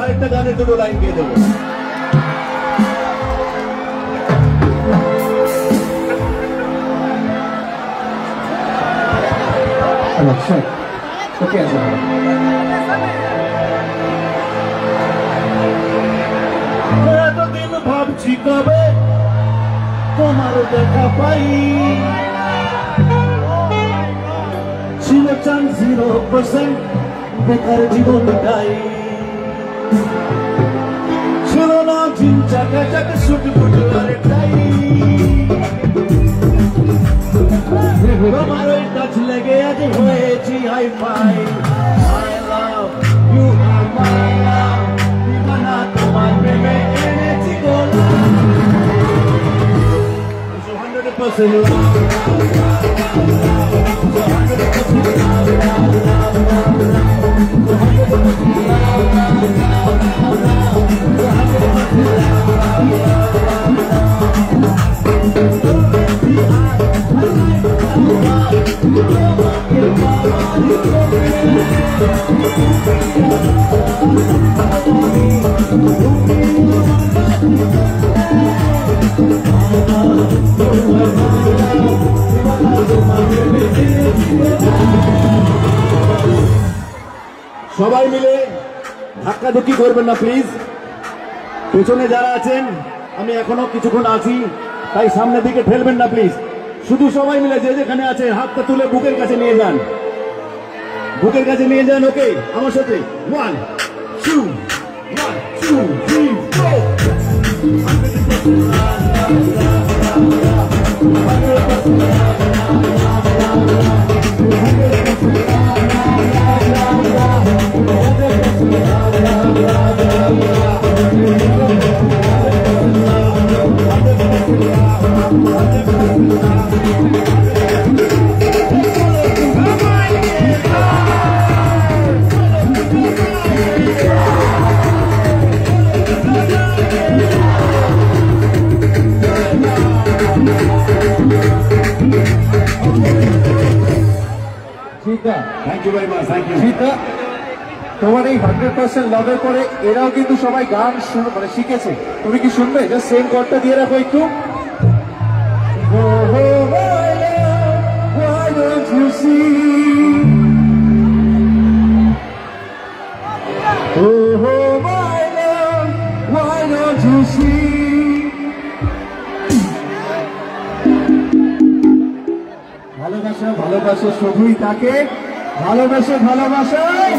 আরেকটা গানের দুটো লাইন দিয়ে দেবো। এতদিন ভাবছি কবে তোমার দেখা পাই, ছিল চান 0% বেকার জীবনটাই, ছিল না জিন চাকা চাকা শুট ফুট করে টাই, তোমার ওই টাচ লেগে আজ হয়েছি high five. I love you, my love, দিবানা তোমার প্রেমে এনেছি গোলাম, 100% সবাই মিলে ধাক্কাধুক্কি করবেন না প্লিজ। পেছনে যারা আছেন, আমি এখনো কিছুক্ষণ আছি, তাই সামনের দিকে ঠেলবেন না প্লিজ। শুধু সবাই মিলে যে যেখানে আছে হাতটা তুলে বুকের কাছে নিয়ে যান, বুকের কাছে নিয়ে যান। ওকে, আমার সাথে 1 2 1 2 3 4। Thank you very much, thank you. তোমার এই 100% লাভের পরে এরাও কিন্তু সবাই গান মানে শিখেছে। তুমি কি শুনবে? জাস্ট সেম কর্ডটা দিয়ে রাখো একটু। Why don't you see? Oh, my love, why don't you see? ভালোবাসা ভালোবাসা শুধুই তাকে ভালোবাসে ভালোবাসায়